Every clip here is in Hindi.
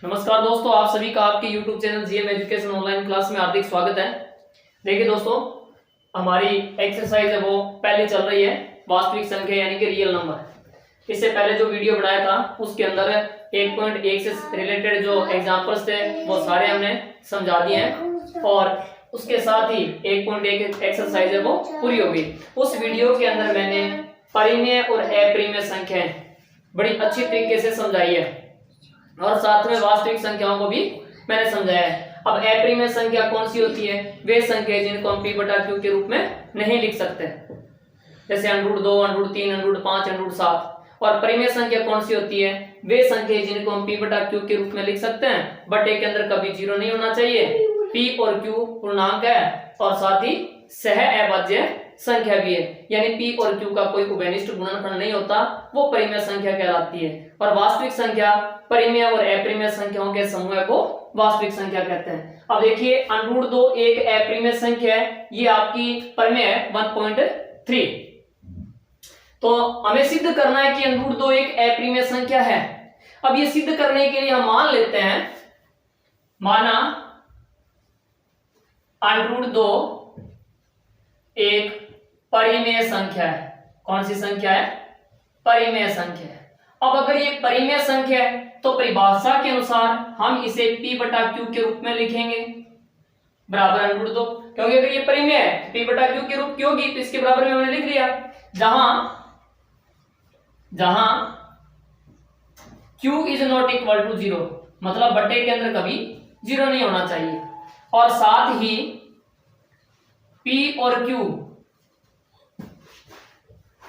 नमस्कार दोस्तों, आप सभी का आपके YouTube channel GM education online class में हार्दिक स्वागत है। देखिए दोस्तों, हमारी एक्सरसाइज है वो पहले चल रही है, वास्तविक संख्या यानी कि रियल नंबर। इससे पहले जो वीडियो बनाया था उसके अंदर 1.1 से रिलेटेड जो एग्जांपल्स थे वो सारे हमने समझा दिए हैं और उसके साथ ही 1.1 एक्सरसाइज है वो पूरी हो गई। उस वीडियो के अंदर मैंने परिमेय और अपरिमेय संख्याएं बड़ी अच्छी तरीके से समझाई है और साथ में वास्तविक संख्याओं को भी मैंने समझाया है। अब अपरिमेय संख्या कौन सी होती है? वे संख्या जिनको हम p/q के रूप में नहीं लिख सकते, जैसे √2, √3, √5, √7। और परिमेय संख्या कौन सी होती है? वे संख्या जिनको हम p/q के रूप में लिख सकते हैं, बटे के अंदर कभी जीरो नहीं होना चाहिए, p और q पूर्णांक है और साथ ही सह अभाज्य संख्या भी है, यानी p और q का कोई उभयनिष्ठ गुणनखंड नहीं होता, वो परिमेय संख्या कहलाती है। और वास्तविक संख्या परिमेय और अपरिमेय संख्याओं के समूह को वास्तविक संख्या कहते हैं। अब देखिए, √2 एक अपरिमेय संख्या है, ये आपकी परिमेय है 1.3। तो हमें सिद्ध करना है कि √2 एक अपरिमेय संख्या है। अब ये सिद्ध करने के लिए हम मान लेते हैं, माना √2 एक परिमेय संख्या है। कौन सी संख्या है? परिमेय संख्या है। अब अगर ये परिमेय संख्या है तो परिभाषा के अनुसार हम इसे p/q के रूप में लिखेंगे, बराबर √2, क्योंकि अगर ये परिमेय है p/q के रूप की होगी तो इसके बराबर में हमने लिख लिया। जहां q is not equal to 0, मतलब बटे के अंदर कभी जीरो नहीं होना चाहिए, और साथ ही p और q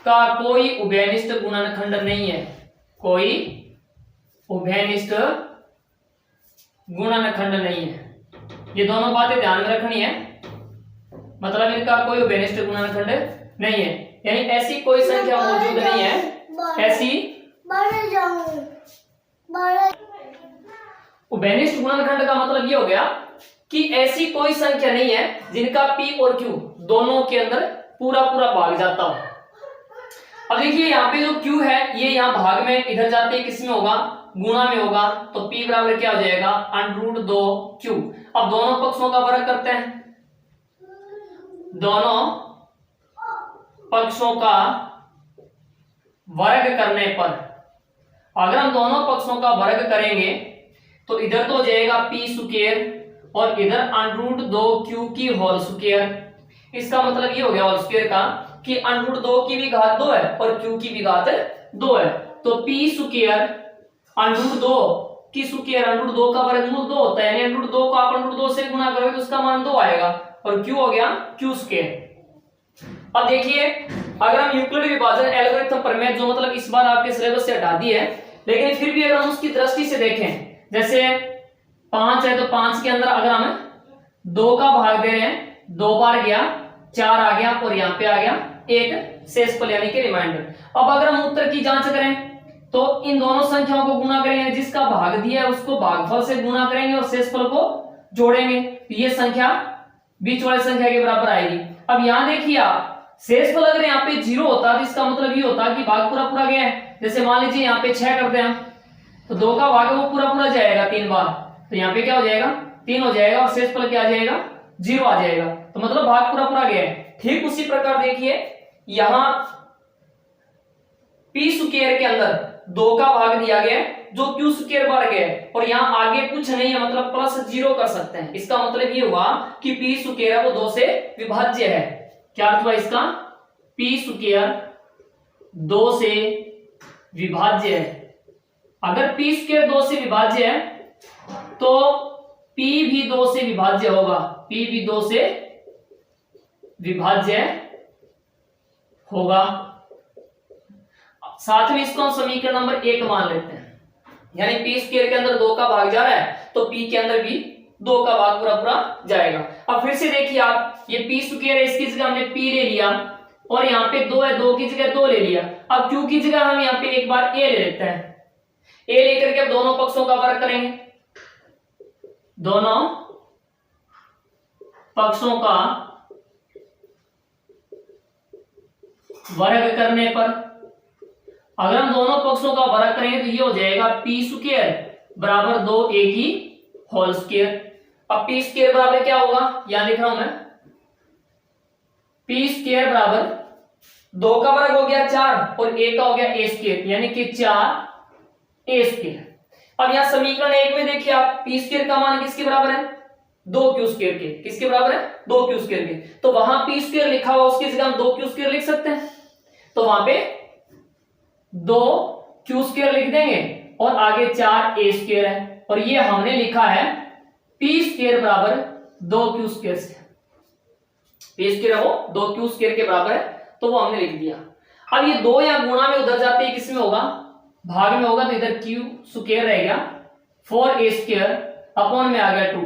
का कोई उभयनिष्ठ गुणनखंड नहीं है, कोई उभयनिष्ठ गुणनखंड नहीं है। ये दोनों बातें ध्यान में रखनी है, मतलब इनका कोई उभयनिष्ठ गुणनखंड नहीं है, यानी ऐसी कोई संख्या मौजूद नहीं है। ऐसी उभयनिष्ठ गुणनखंड का मतलब ये हो गया कि ऐसी कोई संख्या नहीं है जिनका p और q दोनों के अंदर पूरा पूरा भाग जाता हो। अब देखिए, यहाँ पे जो q है ये यहाँ भाग में इधर जाते हैं, किस में होगा? गुणा में होगा, तो p बराबर क्या हो जाएगा? √2q। अब दोनों पक्षों का वर्ग करते हैं, दोनों पक्षों का वर्ग करने पर अगर हम दोनों पक्षों का वर्ग करेंगे तो इधर तो हो जाएगा p² और इधर √2q की होल स्क्वायर। इसका मतलब ये हो गया होल स्क्वायर का कि √2 की भी घात 2 है और q की भी घात 2 है, तो p² √2 की स्क्वायर, √2 का वर्गमूल 2 होता है, यानी √2 को आप √2 से गुणा करोगे तो उसका मान 2 आएगा, और q हो गया q²। अब देखिए, अगर हम यूक्लिड विभाजन एल्गोरिथम प्रमेय, जो मतलब इस बार आपके सिलेबस से हटा दी है, लेकिन फिर भी अगर हम उसकी दृष्टि से देखें, जैसे 5 है तो 5 के अंदर अगर हम 2 का भाग दे रहे हैं, 2 बार गया, 4 आ गया और यहाँ पे आ गया एक शेषफल यानी कि रिमाइंडर। अब अगर हम उत्तर की जांच करें तो इन दोनों संख्याओं को गुणा करेंगे, जिसका भाग दिया है उसको भागफल से गुणा करेंगे और शेषफल को जोड़ेंगे, तो ये संख्या बीच वाली संख्या के बराबर आएगी। अब यहाँ देखिए आप, शेषफल अगर यहाँ पे 0 होता तो इसका मतलब ये होता कि भाग पूरा पूरा गया है। जैसे मान लीजिए यहाँ पे 6 करते हैं तो 2 का भाग वो पूरा पूरा जाएगा 3 बार, तो यहाँ पे क्या हो जाएगा? 3 हो जाएगा और शेषफल क्या आ जाएगा? 0 आ जाएगा, तो मतलब भाग पूरा पूरा गया है। ठीक उसी प्रकार देखिए, यहां p² के अंदर 2 का भाग दिया गया है जो q² बार गया है, और यहाँ आगे कुछ नहीं है, मतलब +0 कर सकते हैं। इसका मतलब ये हुआ कि p² है वो 2 से विभाज्य है। क्या अर्थ हुआ इसका? p² 2 से विभाज्य है। अगर p² 2 से विभाज्य है तो p भी 2 से विभाज्य होगा, p भी 2 से विभाज्य होगा। साथ में इसको हम समीकरण नंबर 1 मान लेते हैं, यानी p² के अंदर 2 का भाग जा रहा है तो p के अंदर भी 2 का भाग पूरा पूरा जाएगा। अब फिर से देखिए आप, ये p² है, इसकी जगह हमने p ले लिया, और यहाँ पे 2 है, 2 की जगह 2 ले लिया। अब q की जगह हम यहाँ पे एक बार a ले लेते हैं, a लेकर के अब दोनों पक्षों का वर्ग करेंगे, दोनों पक्षों का वर्ग करने पर अगर हम दोनों पक्षों का वर्ग करेंगे तो ये हो जाएगा p² बराबर 2a की होल स्क्वायर। अब p स्क्वायर बराबर क्या होगा, यहां लिख रहा हूं मैं, p स्क्वायर बराबर 2 का वर्ग हो गया 4 और a का हो गया a स्क्वायर, यानी कि 4a स्क्वायर। अब यहां समीकरण 1 में देखिए आप, p स्क्वायर का मान किसके बराबर है, 2q स्क्वायर के। किसके बराबर है, 2q स्क्वायर के। तो वहां p स्क्वायर लिखा हुआ उसकी जगह हम 2q स्क्वायर लिख सकते हैं, तो वहां पे 2q स्क्वायर लिख देंगे और आगे 4a स्क्वायर है, और ये हमने लिखा है p स्क्वायर बराबर 2q स्क्वायर से। p स्क्वायर है वो 2q स्क्वायर के बराबर है, तो वो हमने लिख दिया। अब ये 2 या गुणा में उधर जाते हैं, किसमें होगा, भाग में होगा, तो इधर q स्क्वायर रहेगा 4a स्क्वायर अपॉन में आ गया 2।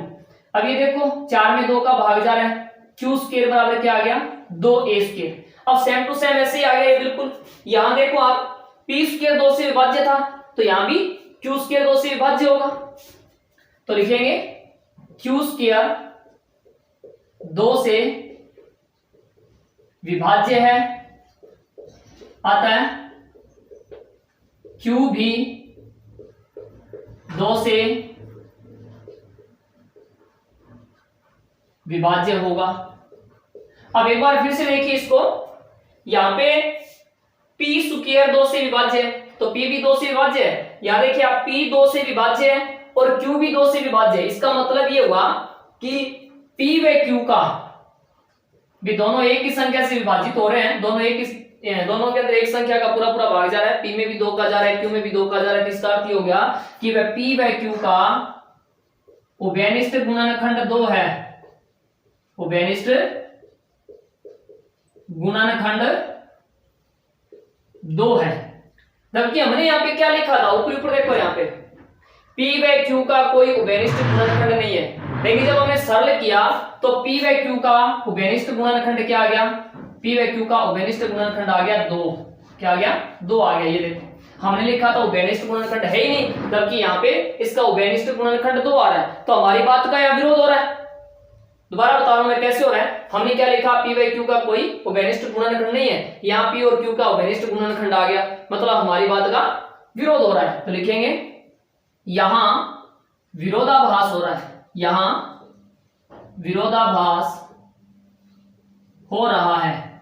अब ये देखो 4 में 2 का भाग जा रहा है, q स्क्वायर बराबर क्या आ गया, 2a स्क्वायर। अब सेम टू सेम ऐसे ही आ गया ये बिल्कुल। यहां देखो आप, p स्क्वायर 2 से विभाज्य था, तो यहां भी q स्क्वायर 2 से विभाज्य होगा, तो लिखेंगे q स्क्वायर 2 से विभाज्य है, अतः q भी 2 से विभाज्य होगा। अब एक बार फिर से देखिए इसको, यहां पे p स्क्वायर 2 से विभाज्य है, तो p भी 2 से विभाज्य है। यहां देखिए आप, p 2 से विभाज्य है और q भी 2 से विभाज्य है। इसका मतलब ये हुआ कि p व q का भी दोनों एक ही संख्या से विभाजित हो रहे हैं, दोनों के अंदर एक संख्या का पूरा पूरा भाग जा रहा है, p में भी 2 का जा रहा है, q में भी 2 का जा रहा है। इसका अर्थ ये हो गया कि वह p व q का उभयनिष्ठ गुणनखंड 2 है, उभयनिष्ठ गुणनखंड 2 है। जबकि हमने यहाँ पे क्या लिखा था, ऊपर ऊपर देखो, यहाँ पे p व q का कोई उभयनिष्ठ गुणनखंड नहीं है, लेकिन जब हमने सरल किया तो p व q का उभयनिष्ठ गुणनखंड क्या आ गया, p व q का उभयनिष्ठ गुणनखंड आ गया 2। क्या आ गया, 2 आ गया। ये देखो हमने लिखा था उभयनिष्ठ गुणनखंड है ही नहीं, जबकि यहाँ पे इसका उभयनिष्ठ गुणनखंड 2 आ रहा है, तो हमारी बात का यहाँ विरोध हो रहा है। दोबारा बता रहा हूं मैं कैसे हो रहा है। हमने क्या लिखा, p व q का कोई उभयनिष्ठ गुणनखंड नहीं है, यहाँ p और q का उभयनिष्ठ गुणनखंड आ गया, मतलब हमारी बात का विरोध हो रहा है। तो लिखेंगे यहां विरोधाभास हो रहा है, यहां विरोधाभास हो रहा है,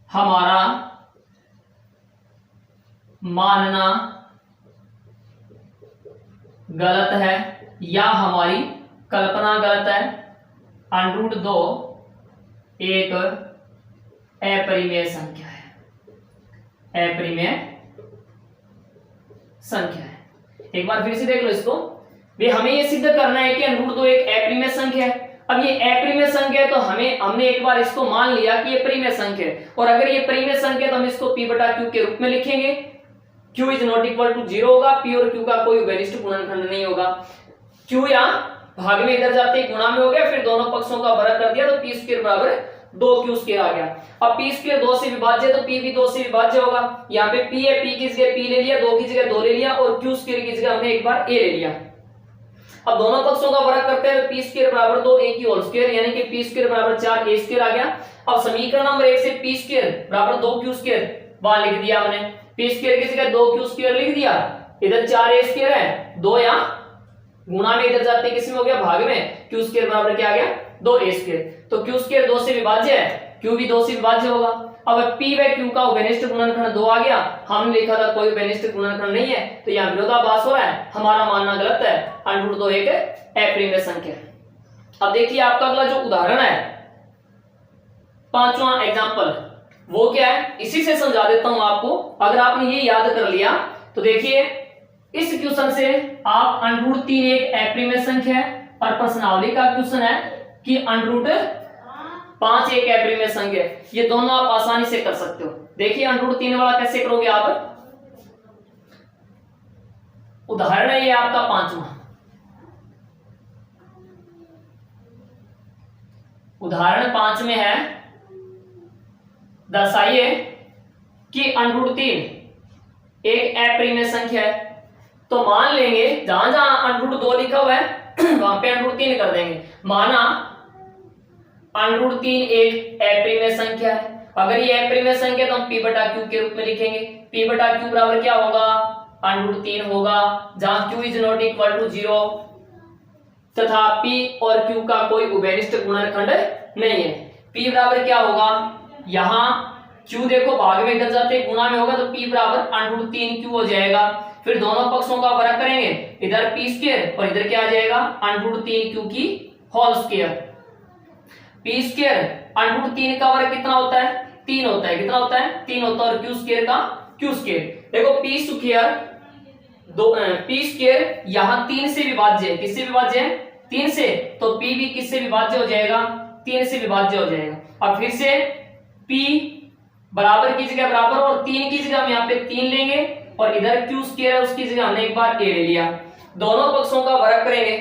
हमारा मानना गलत है या हमारी कल्पना गलत है। √2 एक अपरिमेय संख्या है, अपरिमेय संख्या है। एक बार फिर से देख लो इसको, वे हमें ये सिद्ध करना है कि √2 एक अपरिमेय संख्या है। अब ये अपरिमेय संख्या है, तो हमने एक बार इसको मान लिया कि ये परिमेय संख्या है, और अगर ये परिमेय संख्या है तो हम इसको p बटा q के रूप में लिखेंगे। q is not equal to 0 होगा, p और q का कोई उभयनिष्ठ गुणनखंड नहीं होगा। q यहाँ भाग में इधर जाते ही गुणा में हो गया, फिर दोनों पक्षों का वर्ग कर दिया, तो p स्क्वायर बराबर 2q स्क्वायर आ गया। अब p स्क्वायर 2 से विभाज्य, तो p भी 2 से विभाज्य होगा। यहाँ पे p है, p की जगह p ले लिया, 2 की जगह 2 ले लिया, और q स्क्वायर की जगह हमने एक बार a ले लिया। अब दोनों पक्षों का वर्ग करते हैं, p स्क्वायर बराबर 2a की होल स्क्वायर, यानी कि p स्क्वायर बराबर 4a स्क्वायर आ गया। अब समीकरण नंबर 1 से p स्क्वायर बराबर 2q स्क्वायर वहां लिख दिया हमने, p स्क्वायर की जगह 2q स्क्वायर लिख दिया, इधर 4a स्क्वायर है, 2 यहाँ गुणा में इधर जाते किस में हो गया, भाग में, q स्क्वायर बराबर क्या आ गया, 2a स्क्वायर। तो q स्क्वायर 2 से विभाज्य है, q भी 2 से विभाज्य होगा। अब p व q का उभयनिष्ठ गुणनखंड 2 आ गया, हमने लिखा था कोई उभयनिष्ठ गुणनखंड नहीं है, तो यहाँ विरोधाभास हो रहा है, हमारा मानना गलत है, √2 एक अपरिमेय संख्या है। अब देखिए आपका अगला जो उदाहरण है, 5वां एग्जांपल, वो क्या है, इसी से समझा देता हूं आपको। अगर आपने ये याद कर लिया तो देखिए इस क्वेश्चन से आप √3 एक अपरिमेय संख्या है, और प्रश्नावली का क्वेश्चन है कि √5 एक अपरिमेय संख्या है। ये दोनों आप आसानी से कर सकते हो। देखिए √3 वाला कैसे करोगे आप, उदाहरण है ये आपका 5वां। उदाहरण 5 में है, दर्शाइए कि √3 एक अपरिमेय संख्या है। तो मान लेंगे जहां जहां √2 लिखा हुआ है वहां पे √3 कर देंगे। माना √3 एक अपरिमेय संख्या है। अगर ये अपरिमेय संख्या तो हम p बटा q के रूप में लिखेंगे। p बटा q बराबर क्या होगा, √3 होगा, जहां q is not equal to 0 तथा p और q का कोई उभयनिष्ठ गुणनखंड नहीं है। p बराबर क्या होगा, यहाँ q देखो भाग में इधर जाते गुणा में होगा तो p बराबर √3q हो जाएगा। फिर दोनों पक्षों का वर्ग करेंगे, इधर p स्क्वायर और इधर क्या आ जाएगा √3q की होल स्क्वायर। p स्क्वायर √3 का वर्ग कितना होता है, 3 होता है। कितना होता है, 3 होता है। और q स्क्वायर का q स्क्वायर, देखो p स्क्वायर यहाँ 3 से विभाज्य है। किससे विभाज्य है, 3 से, तो p भी किससे विभाज्य हो जाएगा, 3 से विभाज्य हो जाएगा। अब फिर से p बराबर की जगह बराबर और 3 की जगह हम यहाँ पे 3 लेंगे और इधर q स्क्वायर है उसकी जगह हमने एक बार a ले लिया। दोनों पक्षों का वर्ग करेंगे,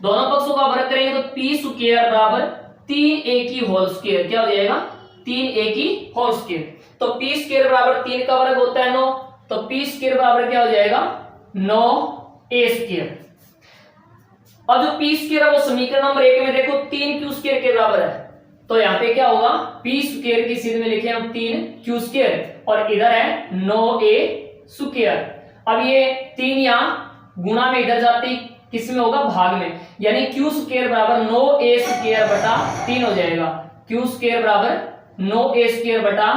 तो p स्क्वायर बराबर 3a की होल स्क्वायर, क्या हो जाएगा 3a की होल स्क्वायर। तो p स्क्वायर बराबर 3 का वर्ग होता है 9, तो p स्क्वायर बराबर क्या हो जाएगा 9a स्क्वायर। अब जो p स्क्वायर है वो समीकरण नंबर 1 में देखो 3q स्क्वायर के बराबर है, तो यहाँ पे क्या होगा p स्क्वायर की सीध में लिखे हम 3q स्क्वायर और इधर है 9a स्क्वायर। अब ये 3 यहाँ गुणा में इधर जाती किस में होगा, भाग में, यानी q स्क्वायर बराबर 9a स्क्वायर बटा 3 हो जाएगा। q स्क्वायर बराबर 9a स्क्वायर बटा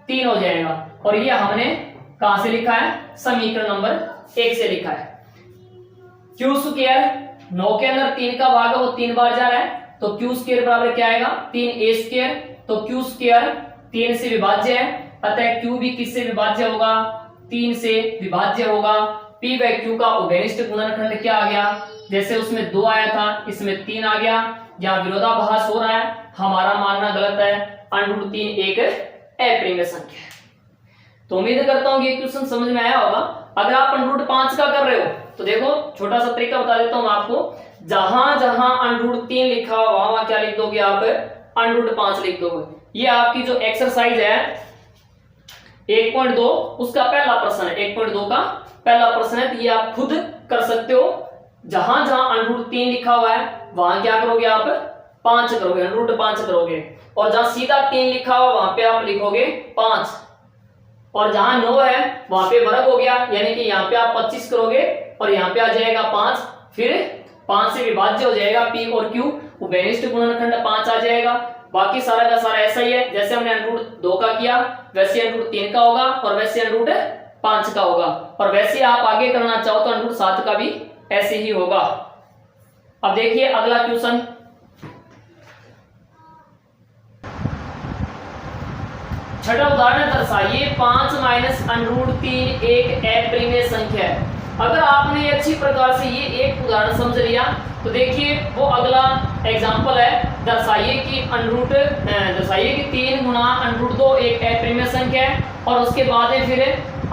3 हो जाएगा। और ये हमने कहां से लिखा है, समीकरण नंबर 1 से लिखा है। q स्क्वायर 9 के अंदर 3 का भाग है वो 3 बार जा रहा है, तो q स्क्वायर बराबर क्या आएगा 3a स्क्वायर। तो q स्क्वायर 3 से विभाज्य है, अतः q भी किससे विभाज्य होगा, 3 से विभाज्य होगा। p बाय q का उभयनिष्ठ गुणनखंड क्या आ गया, जैसे उसमें 2 आया था इसमें 3 आ गया। यहाँ विरोधाभास हो रहा है, हमारा मानना गलत है, √3 एक अप्रिमेय संख्या है। तो उम्मीद करता हूँ ये क्वेश्चन समझ में आया होगा। अगर आप √5 का कर रहे हो तो देखो छोटा सा तरीका बता देता हूँ आपको, जहां जहां √3 लिखा हुआ वहां क्या लिख दोगे आप, √5 लिख दोगे। ये आपकी जो एक्सरसाइज है 1.2 उसका पहला प्रश्न है, 1.2 का पहला प्रश्न है, तो ये आप खुद कर सकते हो। जहां जहां √3 लिखा हुआ है वहां क्या करोगे आप 5 करोगे, √5 करोगे, और जहां सीधा 3 लिखा हुआ वहां पे आप लिखोगे 5, और जहां 9 है वहां पे वर्ग हो गया, यानी कि यहाँ पे आप 25 करोगे और यहाँ पे आ जाएगा 5, फिर 5 से विभाज्य हो जाएगा p और q, उभयनिष्ठ गुणनखंड 5 आ जाएगा। बाकी सारा का सारा ऐसा ही है, जैसे हमने √2 का किया वैसे √3 का होगा और वैसे √5 का होगा, और वैसे आप आगे करना चाहो तो √7 का भी ऐसे ही होगा। अब देखिए अगला क्वेश्चन, छठा उदाहरण दर्शाइए 5 - √3 एक अप्रिमेय संख्या है। अगर आपने अच्छी प्रकार से ये एक उदाहरण समझ लिया तो देखिए वो अगला एग्जांपल है, दर्शाइए कि 3 गुणा √2 एक अप्रिमेय संख्या है। और उसके बाद है फिर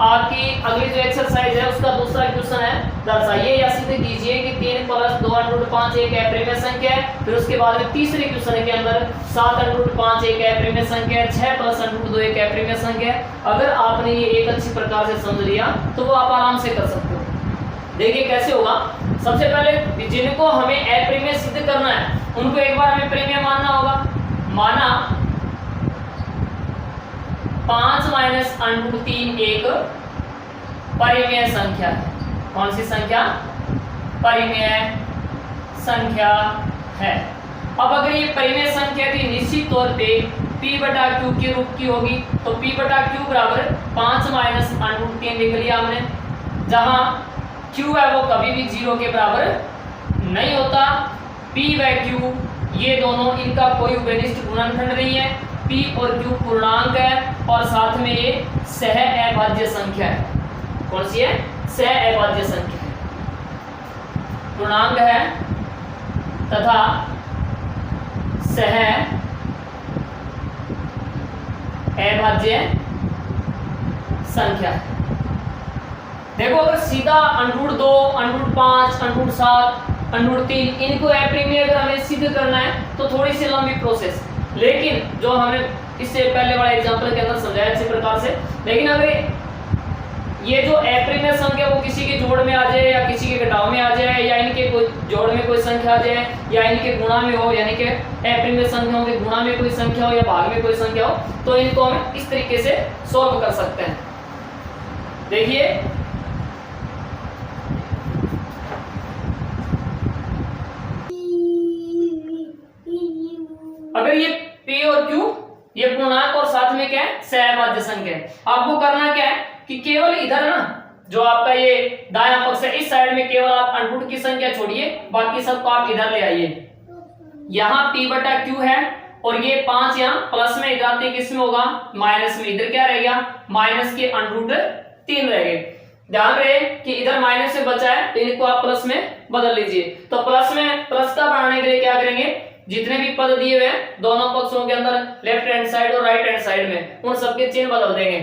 आपकी अगली जो एक्सरसाइज है उसका दूसरा क्वेश्चन है, दर्शाइए या सिद्ध कीजिए कि 3 + 2 √5 एक अप्रिमेय संख्या है। फिर उसके बाद में तीसरे क्वेश्चन के अंदर 7 √5 एक अप्रिमेय संख्या है, 6 + √2 एक अप्रिमेय संख्या है। अगर आपने ये एक अच्छी प्रकार से समझ लिया तो वो आप आराम से कर सकते हो। देखिए कैसे होगा, सबसे पहले जिनको हमें अप्रिमेय सिद्ध करना है उनको एक बार हमें प्रिमेय मानना होगा। माना 5 - √3 एक परिमेय संख्या है। कौन सी संख्या, परिमेय संख्या है। अब अगर ये परिमेय संख्या थी निश्चित तौर पे p/q के रूप की होगी, तो p/q बराबर 5 - √3 लिख लिया हमने, जहां q है वो कभी भी 0 के बराबर नहीं होता। p/q ये दोनों, इनका कोई उभयनिष्ठ गुणनखंड नहीं है, p और q पूर्णांक है और साथ में ये सह अभाज्य संख्या है। कौन सी है, सह अभाज्य संख्या है, पूर्णांक है तथा सह अभाज्य संख्या है। देखो अगर सीधा √2, √5, √7, √3 इनको अप्रिमेय अगर हमें सिद्ध करना है तो थोड़ी सी लंबी प्रोसेस, लेकिन जो हमने इससे पहले वाला एग्जांपल के अंदर समझाया अच्छी प्रकार से। लेकिन अगर ये जो अप्रिमेय संख्या वो किसी के जोड़ में आ जाए या किसी के घटाव में आ जाए या इनके कोई जोड़ में कोई संख्या आ जाए या इनके गुणा में हो, यानी कि अप्रिमेय संख्याओं के गुणा में कोई संख्या हो या भाग में कोई संख्या हो, तो इनको हम इस तरीके से सॉल्व कर सकते हैं। देखिए अगर ये P और Q ये पूर्णांक और साथ में क्या है सहभाज्य संख्या है, आपको करना क्या है कि केवल इधर ना जो आपका ये दायां पक्ष है इस साइड में केवल आप अनरूट की संख्या छोड़िए, बाकी सबको आप इधर ले आइए। यहाँ P बटा Q है और ये 5 यहाँ प्लस में, इधर आते किस में होगा माइनस में, इधर क्या रहेगा माइनस के अनरूट 3 रहेंगे। ध्यान रहे कि इधर माइनस में बचा है तो इनको आप प्लस में बदल लीजिए। तो प्लस में प्लस का बढ़ाने के लिए क्या करेंगे, जितने भी पद दिए हुए हैं दोनों पक्षों के अंदर लेफ्ट हैंड साइड और राइट हैंड साइड में उन सबके चिन्ह बदल देंगे।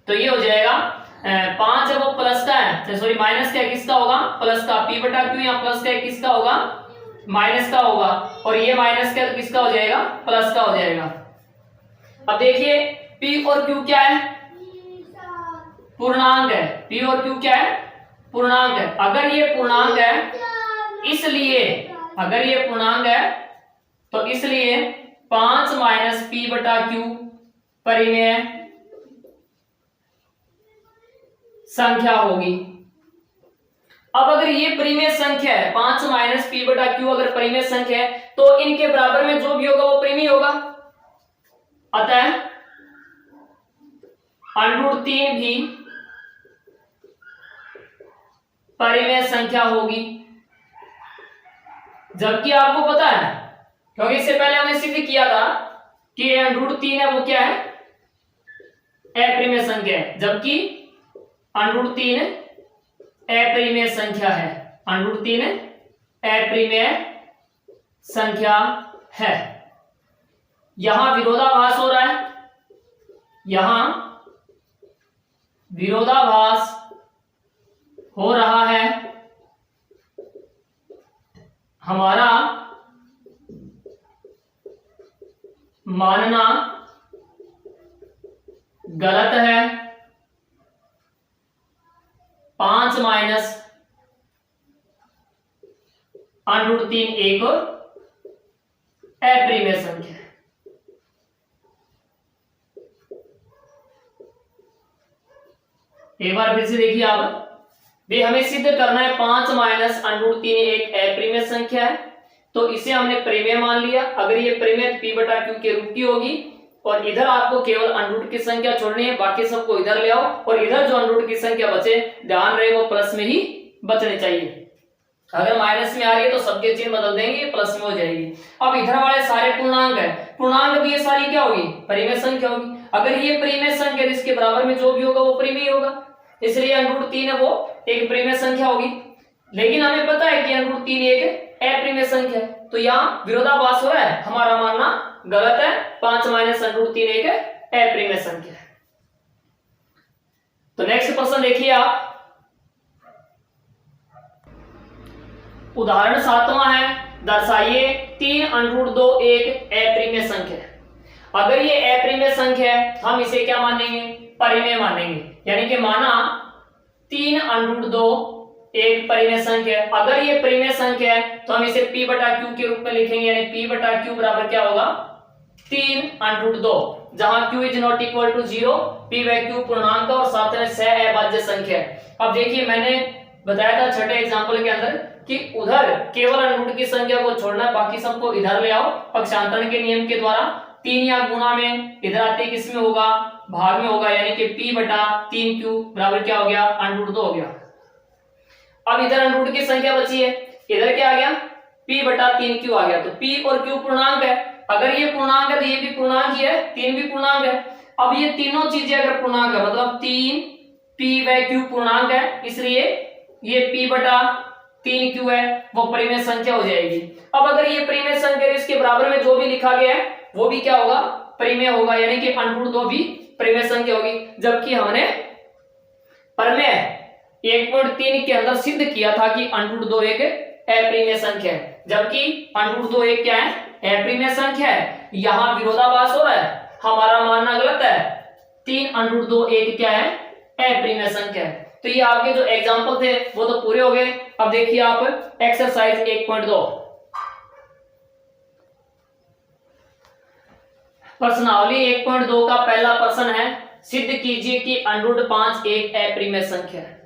तो ये हो जाएगा 5 है वो प्लस का है, सॉरी माइनस का किसका होगा प्लस का, P बटा Q यहाँ प्लस का किसका होगा माइनस का होगा, और ये माइनस का किसका हो जाएगा प्लस का हो जाएगा। अब देखिए P और Q क्या है पूर्णांक है, P और Q क्या है पूर्णांक है। अगर ये पूर्णांक है इसलिए, अगर ये पूर्णांक है तो इसलिए 5 माइनस P बटा Q परिमेय संख्या होगी। अब अगर ये परिमेय संख्या है 5 माइनस P बटा Q अगर परिमेय संख्या है तो इनके बराबर में जो भी होगा वो परिमेय होगा। अतः √3 भी परिमेय संख्या होगी। जबकि आपको पता है क्योंकि इससे पहले हमने सिद्ध किया था कि √3 है वो क्या है अपरिमेय संख्या है, जबकि √3 अपरिमेय संख्या है, √3 अपरिमेय संख्या है। यहां विरोधाभास हो रहा है, यहां विरोधाभास हो रहा है, हमारा मानना गलत है। 5 माइनस √3 एक अपरिमेय संख्या है। एक बार फिर से देखिए आप, भी हमें सिद्ध करना है 5 माइनस √3 एक अपरिमेय संख्या है, तो इसे हमने परिमेय मान लिया। अगर ये परिमेय P बटा Q के रूप की होगी और इधर आपको केवल अनरूट की संख्या छोड़नी है, बाकी सबको इधर ले आओ और इधर जो अनरूट की संख्या बचे ध्यान रहे वो प्लस में ही बचने चाहिए। अगर माइनस में आ रही है तो सबके चिन्ह बदल देंगे, प्लस में हो जाएगी। अब इधर वाले सारे पूर्णांक है, पूर्णांक भी ये सारी क्या होगी परिमेय संख्या होगी। अगर ये परिमेय संख्या इसके बराबर में जो भी होगा वो परिमेय होगा, इसलिए √3 है वो एक परिमेय संख्या होगी। लेकिन हमें पता है कि √3 एक अपरिमेय संख्या है, तो यहाँ विरोधाभास हो रहा है, हमारा मानना गलत है। 5 माइनस √3 एक अपरिमेय संख्या है। तो नेक्स्ट प्रश्न देखिए आप, उदाहरण 7वां है, दर्शाइए 3 √2 एक अपरिमेय संख्या है। अगर ये अपरिमेय संख्या है हम इसे क्या मानेंगे परिमेय मानेंगे, यानी कि माना 3 √2 एक परिमेय संख्या है। अगर ये परिमेय संख्या है तो हम इसे P बटा Q के रूप में लिखेंगे, यानी P बटा Q बराबर क्या होगा 3 √2, जहां Q is not equal to 0, P व Q पूर्णांक और साथ में सहअभाज्य संख्या है। अब देखिए मैंने बताया था छठे एग्जांपल के अंदर कि उधर केवल अनरूट की संख्या को छोड़ना, बाकी सबको इधर ले आओ। पक्षांतरण के नियम के द्वारा 3 या गुणा में इधर आते किस में होगा भाग में होगा, यानी कि P बटा 3Q बराबर क्या हो गया √2 हो गया। अब इधर अनरूट की संख्या बची है, इधर क्या आ गया P बटा 3Q आ गया। तो P और Q पूर्णांक है, अगर ये पूर्णांक है तो ये भी पूर्णांक ही है, 3 भी पूर्णांक है। अब ये तीनों चीजें अगर पूर्णांक है मतलब 3 P व Q पूर्णांक है, इसलिए ये P बटा 3Q है वो परिमेय संख्या हो जाएगी। अब अगर ये परिमेय संख्या इसके बराबर में जो भी लिखा गया है वो भी क्या होगा परिमेय होगा, यानी कि √2 भी परिमेय संख्या होगी। जबकि हमने प्रमेय 1.3 के अंदर सिद्ध किया था कि √2 एक अपरिमेय संख्या है, जबकि √2 एक क्या है अपरिमेय संख्या है। यहां विरोधाभास हो रहा है, हमारा मानना गलत है। 3 √2 एक क्या है अपरिमेय संख्या है। तो ये आपके जो एग्जाम्पल थे वो तो पूरे हो गए। अब देखिए आप एक्सरसाइज 1.2 प्रश्नावली 1.2 का पहला प्रश्न है, सिद्ध कीजिए कि √5 एक अप्रिमेय संख्या है।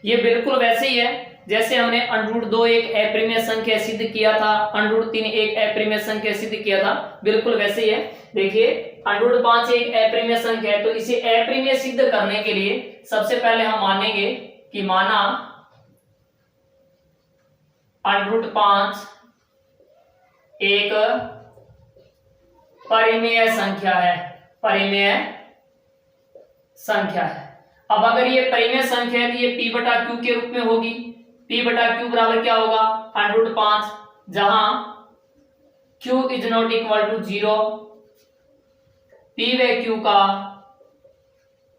ये बिल्कुल वैसे ही है जैसे हमने √2 एक अप्रिमेय संख्या सिद्ध किया था, √3 एक अप्रिमेय संख्या सिद्ध किया था, बिल्कुल वैसे ही है। देखिए √5 एक अप्रिमेय संख्या है, तो इसे अप्रिमेय सिद्ध करने के लिए सबसे पहले हम मानेंगे कि माना √5 एक परिमेय संख्या है, परिमेय संख्या है। अब अगर ये परिमेय संख्या है तो ये p बटा q के रूप में होगी। p बटा q बराबर क्या होगा, √5, जहां q is not equal to 0, p व q का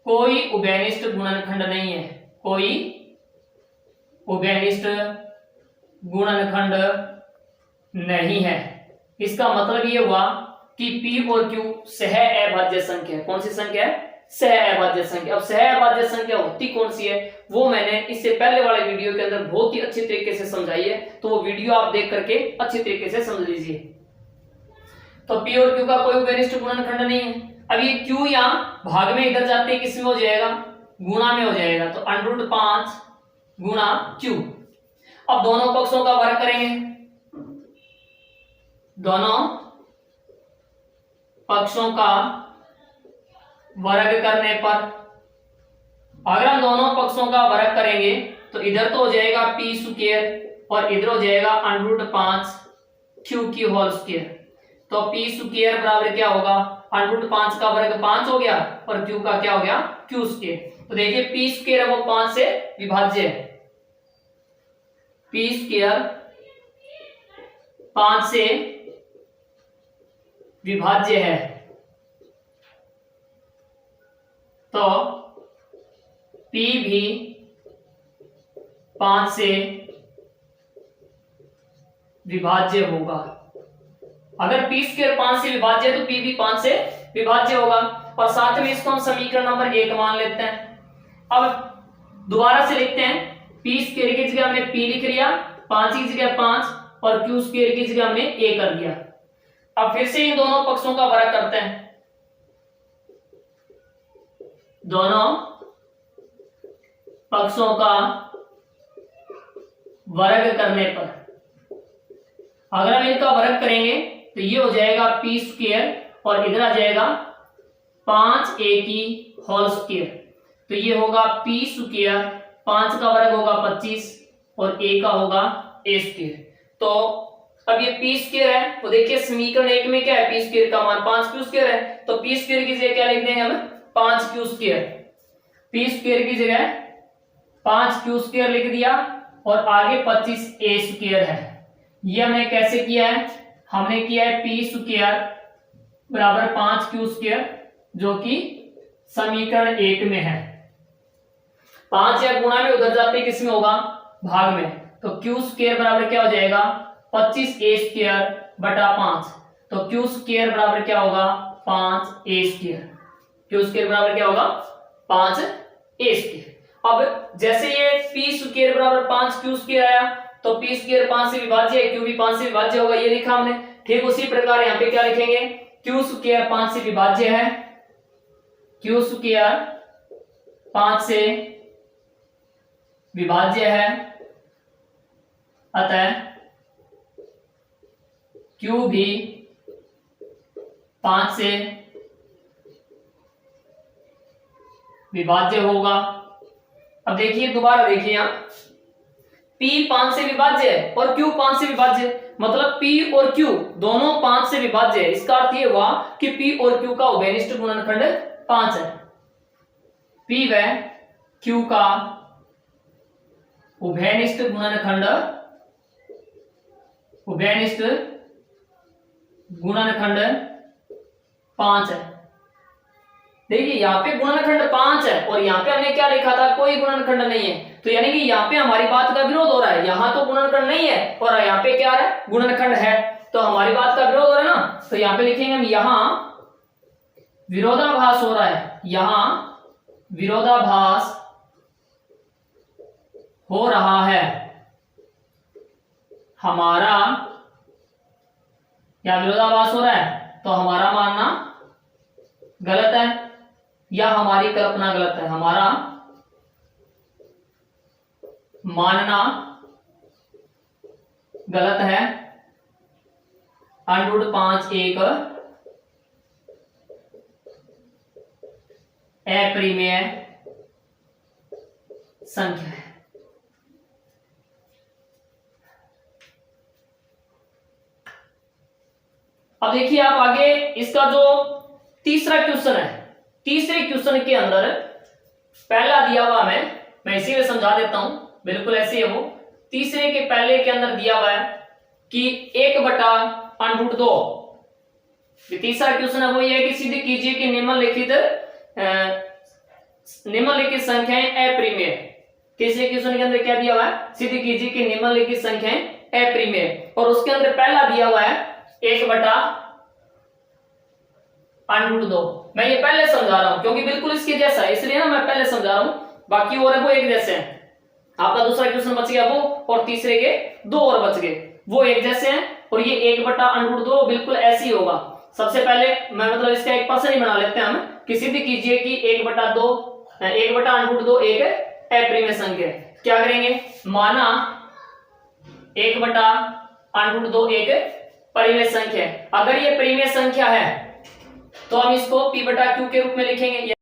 कोई उभयनिष्ठ गुणनखंड नहीं है, कोई उभयनिष्ठ गुणनखंड नहीं है। इसका मतलब ये हुआ कि p और q सह अभाज्य संख्या है। कौन सी संख्या है, सह अभाज्य संख्या। अब सह अभाज्य संख्या होती कौन सी है वो मैंने इससे पहले वाले वीडियो के अंदर बहुत ही अच्छी तरीके से समझाई है, तो वो वीडियो आप देख करके अच्छी तरीके से समझ लीजिए। तो p और q का कोई उभयनिष्ठ गुणनखंड नहीं है। अब ये q यहां भाग में इधर जाते हैं, किस में हो जाएगा, गुणा में हो जाएगा, तो √5 गुणा q। अब दोनों पक्षों का वर्ग करेंगे, दोनों पक्षों का वर्ग करने पर, अगर हम दोनों पक्षों का वर्ग करेंगे तो इधर तो हो जाएगा p स्क्वायर और इधर हो जाएगा √5 q की होल स्क्वायर। तो p स्क्वायर बराबर क्या होगा, √5 का वर्ग 5 हो गया और q का क्या हो गया, q स्क्वायर। तो देखिए p स्क्वायर है वो 5 से विभाज्य है, p स्क्वायर 5 से विभाज्य है, तो p भी 5 से विभाज्य होगा। अगर p स्क्वायर 5 से विभाज्य है तो p भी 5 से विभाज्य होगा। और साथ में इसको हम समीकरण नंबर 1 मान लेते हैं। अब दोबारा से लिखते हैं, p स्क्वायर की जगह हमने p लिख लिया, 5 की जगह 5 और q स्क्वायर की जगह हमने a कर दिया। अब फिर से इन दोनों पक्षों का वर्ग करते हैं, दोनों पक्षों का वर्ग करने पर, अगर हम इनका वर्ग करेंगे तो ये हो जाएगा p स्क्वायर और इधर आ जाएगा 5a की होल स्क्वायर। तो ये होगा p स्क्वायर, 5 का वर्ग होगा 25 और a का होगा a स्क्वायर। तो अब ये p स्क्वायर है, तो देखिए समीकरण 1 में क्या है, p स्क्वायर का मान 5q स्क्वायर है, तो p स्क्वायर की जगह क्या लिख देंगे हम, 5q स्क्वायर। p स्क्वायर की जगह 5q स्क्वायर लिख दिया और आगे 25a स्क्वायर है। ये हमने कैसे किया है, हमने किया है p स्क्वायर बराबर 5q स्क्वायर, जो कि समीकरण 1 में है। 5 या गुणा में उधर जाते किस में होगा, भाग में, तो q स्क्वायर बराबर क्या हो जाएगा, 25a स्क्वायर बटा 5। तो q स्क्वायर बराबर क्या होगा, 5a स्क्वायर। q स्क्वायर बराबर क्या होगा, 5a स्क्वायर। अब जैसे ये p स्क्वायर बराबर 5q स्क्वायर आया तो p स्क्वायर 5 से विभाज्य है, q भी 5 से विभाज्य होगा, ये लिखा हमने। ठीक उसी प्रकार यहाँ पे क्या लिखेंगे, q स्क्वायर 5 से विभाज्य है, q स्क्वायर 5 से विभाज्य है, अतः q भी 5 से विभाज्य होगा। अब देखिए दोबारा देखिए, यहां p 5 से विभाज्य है और q 5 से विभाज्य है, मतलब p और q दोनों 5 से विभाज्य है। इसका अर्थ ये हुआ कि p और q का उभयनिष्ठ गुणनखंड 5 है। p व q का उभयनिष्ठ गुणनखंड, उभयनिष्ठ गुणनखंड 5 है। देखिए यहाँ पे गुणनखंड 5 है और यहाँ पे हमने क्या लिखा था, कोई गुणनखंड नहीं है, तो यानी कि यहाँ पे हमारी बात का विरोध हो रहा है। यहाँ तो गुणनखंड नहीं है और यहाँ पे क्या है, गुणनखंड है, तो हमारी बात का विरोध हो रहा है ना। तो यहाँ पे लिखेंगे हम, यहाँ विरोधाभास हो रहा है, यहाँ विरोधाभास हो रहा है, हमारा या विरोधाभास हो रहा है, तो हमारा मानना गलत है। या हमारी कल्पना गलत है, हमारा मानना गलत है, √5 एक अपरिमेय संख्या है। अब देखिए आप आगे इसका जो तीसरा क्वेश्चन है, तीसरे क्वेश्चन के अंदर पहला दिया हुआ मैं इसी में समझा देता हूं, बिल्कुल ऐसे है वो। तीसरे के पहले के अंदर दिया हुआ है कि 1/√2। तीसरा क्वेश्चन है वो ये है कि सिद्ध कीजिए कि निम्नलिखित संख्याएं अपरिमेय। तीसरे क्वेश्चन के अंदर क्या दिया हुआ है, सिद्ध कीजिए कि निम्नलिखित संख्याएं अपरिमेय, और उसके अंदर पहला दिया हुआ है 1/√2। मैं ये पहले समझा रहा हूं क्योंकि बिल्कुल इसके जैसा है, इसलिए ना मैं पहले समझा रहा हूं, बाकी और है वो एक जैसे हैं। आपका दूसरा क्वेश्चन बच गया वो, और तीसरे के दो और बच गए, वो एक जैसे हैं, और ये 1/√2 बिल्कुल ऐसे ही होगा। सबसे पहले मैं मतलब इसका एक पर्सन ही बना लेते हैं हम कि सिद्ध कीजिए कि 1/√2 एक अपरिमेय संख्या है। क्या करेंगे, माना 1/√2 एक परिमेय संख्या है। अगर ये परिमेय संख्या है तो हम इसको P/Q के रूप में लिखेंगे।